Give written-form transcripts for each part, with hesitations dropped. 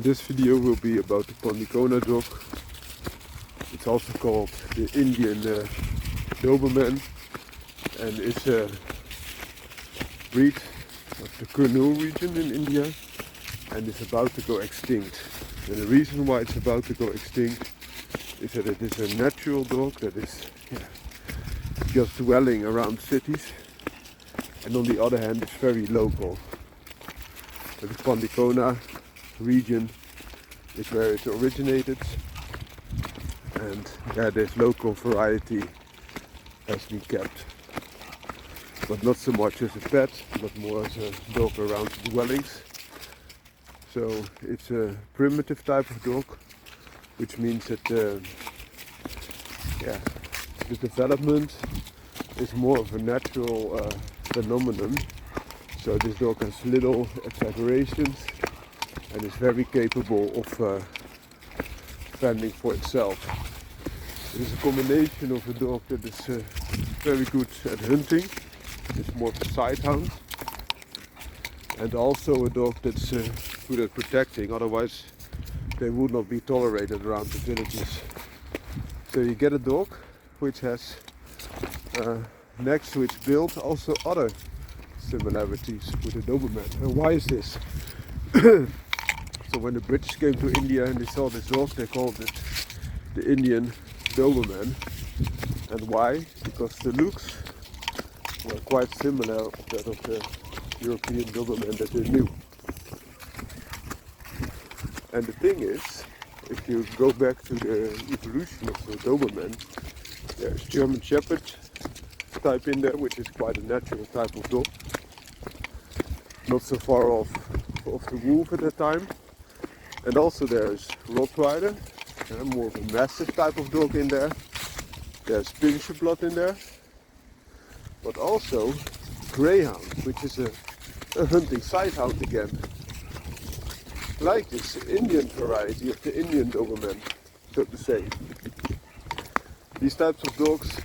This video will be about the Pandikona dog. It's also called the Indian Doberman, and it's a breed of the Kurnool region in India, and it's about to go extinct. And the reason why it's about to go extinct is that it is a natural dog that is just dwelling around cities, and on the other hand it's very local. So the Pandikona region is where it originated, and this local variety has been kept, but not so much as a pet, but more as a dog around dwellings. So it's a primitive type of dog, which means that the development is more of a natural phenomenon. So this dog has little exaggerations and is very capable of fending for itself. It is a combination of a dog that is very good at hunting, it's more of a sighthound, and also a dog that's good at protecting, otherwise they would not be tolerated around the villages. So you get a dog which has next to its build also other similarities with the Doberman. And why is this? So when the British came to India and they saw this dog, they called it the Indian Doberman. And why? Because the looks were quite similar to that of the European Doberman that they knew. And the thing is, if you go back to the evolution of the Doberman, there's German Shepherd type in there, which is quite a natural type of dog. Not so far off the wolf at that time. And also there's Rottweiler, more of a Mastiff type of dog in there. There's Pinscher blood in there. But also Greyhound, which is a hunting sighthound again. Like this Indian variety of the Indian Doberman, so to say. These types of dogs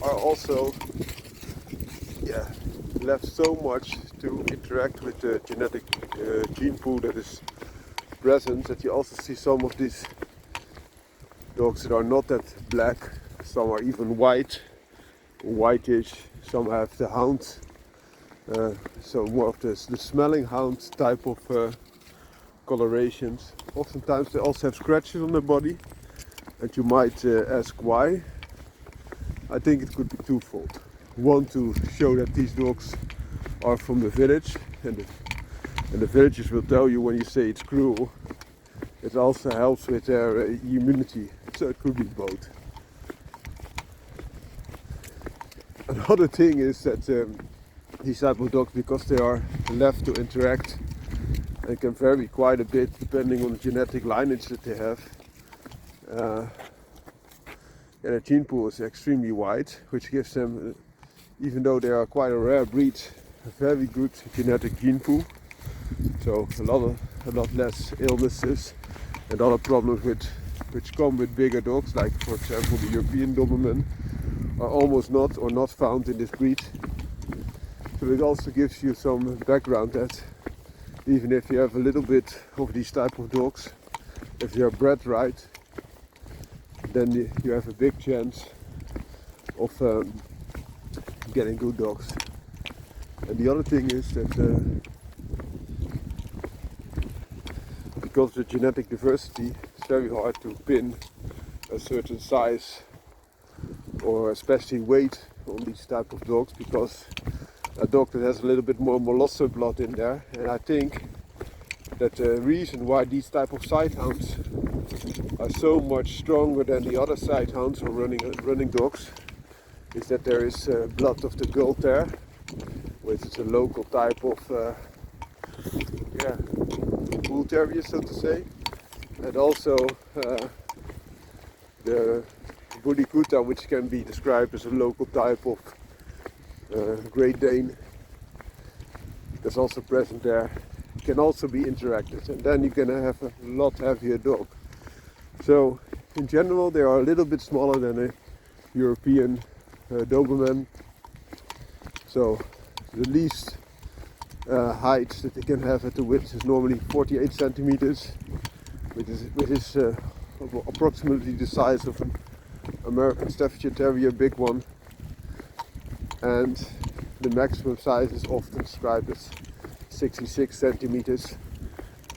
are also left so much to interact with the genetic gene pool that is present, that you also see some of these dogs that are not that black, some are even white, whitish, some have the hound, so more of the smelling hound type of colorations. Oftentimes they also have scratches on their body, and you might ask why. I think it could be twofold. One, to show that these dogs are from the village, and the villagers will tell you when you say it's cruel. It also helps with their immunity, so it could be both. Another thing is that these type of dogs, because they are left to interact, and can vary quite a bit depending on the genetic lineage that they have. Their gene pool is extremely wide, which gives them, even though they are quite a rare breed, a very good genetic gene pool. So a lot less illnesses and other problems which come with bigger dogs, like for example the European Doberman, are almost not or not found in this breed. So it also gives you some background that even if you have a little bit of these type of dogs, if they are bred right, then you have a big chance of getting good dogs. And the other thing is that because of the genetic diversity, it's very hard to pin a certain size or especially weight on these type of dogs, because a dog that has a little bit more Molosser blood in there, and I think that the reason why these type of sighthounds are so much stronger than the other sighthounds or running dogs is that there is blood of the Gull Terrier, which is a local type of bull terrier, so to say, and also the Bandikona, which can be described as a local type of Great Dane, that's also present there, can also be interacted, and then you're gonna have a lot heavier dog. So in general they are a little bit smaller than a European Doberman. So the least height that they can have at the width is normally 48 centimeters, which is approximately the size of an American Staffordshire Terrier, big one. And the maximum size is often described as 66 centimeters.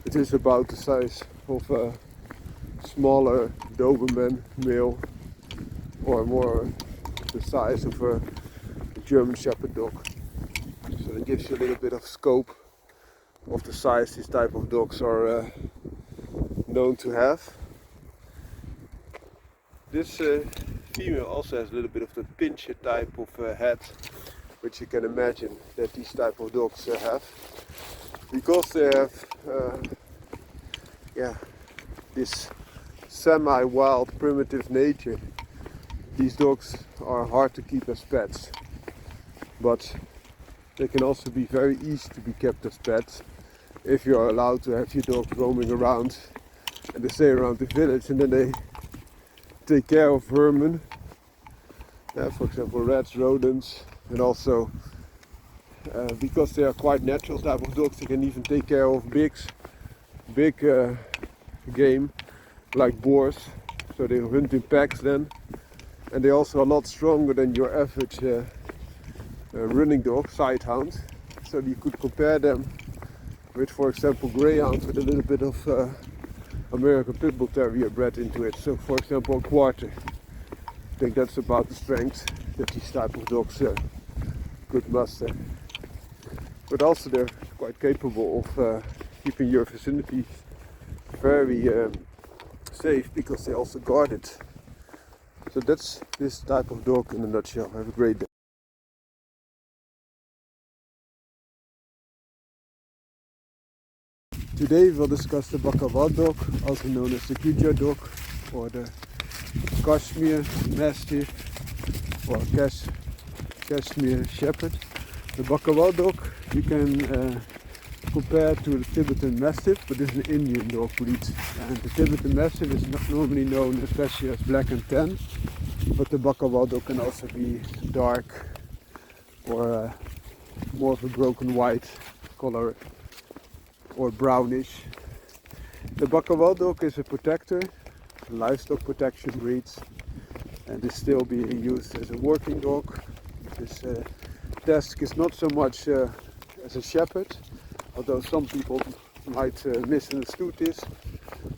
It is about the size of a smaller Doberman male, or more the size of a German Shepherd dog. So that gives you a little bit of scope of the size these type of dogs are known to have. This female also has a little bit of the pincher type of head, which you can imagine that these type of dogs have, because they have this semi-wild primitive nature. These dogs are hard to keep as pets, but they can also be very easy to be kept as pets if you are allowed to have your dogs roaming around, and they stay around the village, and then they take care of vermin, for example rats, rodents, and also because they are quite natural type of dogs, they can even take care of big game like boars. So they hunt in packs then, and they're also a lot stronger than your average running dog, sighthound. So you could compare them with, for example, greyhounds with a little bit of American Pit Bull Terrier bred into it. So for example, a quarter. I think that's about the strength that these type of dogs could muster. But also they're quite capable of keeping your vicinity very safe, because they also guard it. So that's this type of dog in a nutshell. Have a great day. Today we'll discuss the Bakharwal dog, also known as the Gujar dog, or the Kashmir Mastiff, or Kashmir Shepherd. The Bakharwal dog you can compare to the Tibetan Mastiff, but this is an Indian dog breed. And the Tibetan Mastiff is not normally known especially as black and tan, but the Bakharwal dog can also be dark, or more of a broken white color, or brownish. The Bakharwal dog is a protector, livestock protection breed, and is still being used as a working dog. This task is not so much as a shepherd, although some people might misunderstand this.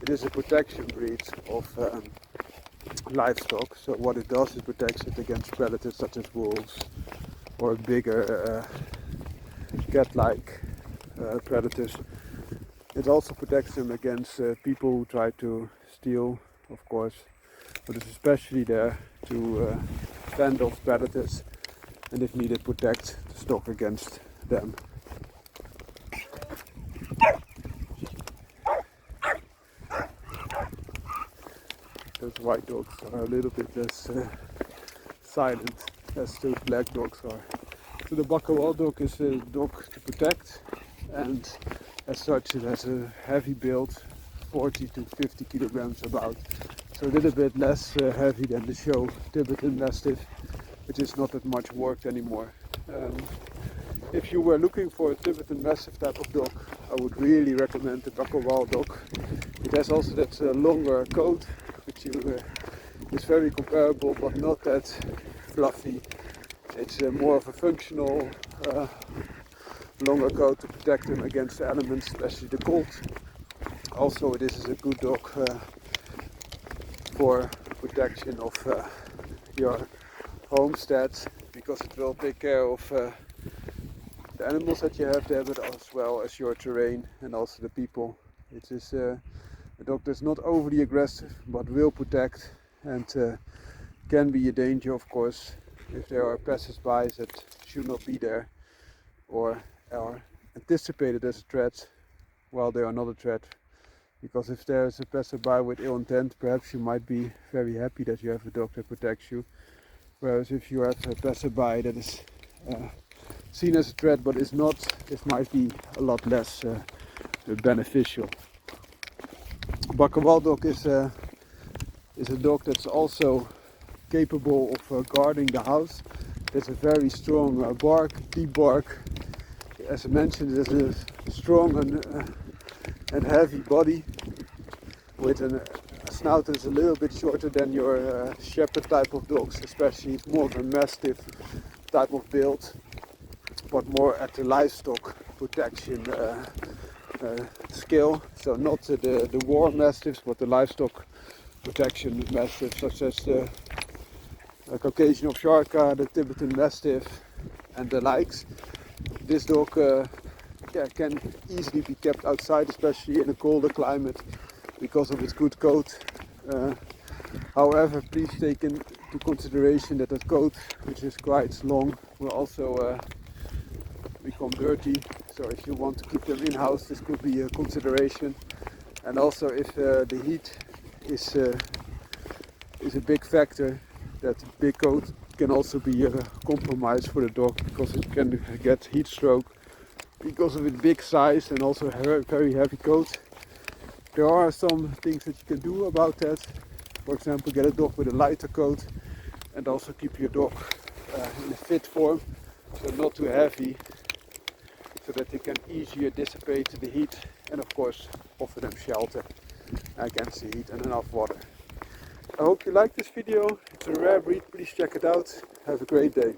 It is a protection breed of livestock. So what it does is protects it against predators such as wolves or bigger cat-like predators. It also protects them against people who try to steal, of course, but it's especially there to fend off predators, and if needed protect the stock against them. Those white dogs are a little bit less silent as those black dogs are. So the Bakharwal dog is a dog to protect, and as such it has a heavy build, 40 to 50 kilograms about. So a little bit less heavy than the show Tibetan Mastiff, which is not that much worked anymore. If you were looking for a Tibetan Mastiff type of dog, I would really recommend the Bakharwal dog. It has also that longer coat, which is very comparable but not that fluffy. It's more of a functional longer coat to protect them against the elements, especially the cold. Also, this is a good dog for protection of your homestead, because it will take care of the animals that you have there, but as well as your terrain and also the people. It is a dog that's not overly aggressive, but will protect, and can be a danger, of course, if there are passers-by that should not be there, or are anticipated as a threat while they are not a threat. Because if there is a passerby with ill intent, perhaps you might be very happy that you have a dog that protects you. Whereas if you have a passerby that is seen as a threat but is not, this might be a lot less beneficial. Bakharwal dog is a dog that's also capable of guarding the house. There's a very strong bark, deep bark. as I mentioned, it has a strong and heavy body with a snout that is a little bit shorter than your shepherd type of dogs, especially. It's more of a Mastiff type of build, but more at the livestock protection scale. So not the war Mastiffs, but the livestock protection Mastiffs, such as the Caucasian Ovcharka, the Tibetan Mastiff and the likes. This dog can easily be kept outside, especially in a colder climate, because of its good coat. However, please take into consideration that coat, which is quite long, will also become dirty. So if you want to keep them in-house, this could be a consideration. And also if the heat is a big factor, that big coat can also be a compromise for the dog, because it can get heat stroke because of its big size and also very heavy coat. There are some things that you can do about that. For example, get a dog with a lighter coat, and also keep your dog in a fit form, so not too heavy, so that they can easier dissipate the heat, and of course offer them shelter against the heat and enough water. I hope you liked this video. It's a rare breed, please check it out. Have a great day.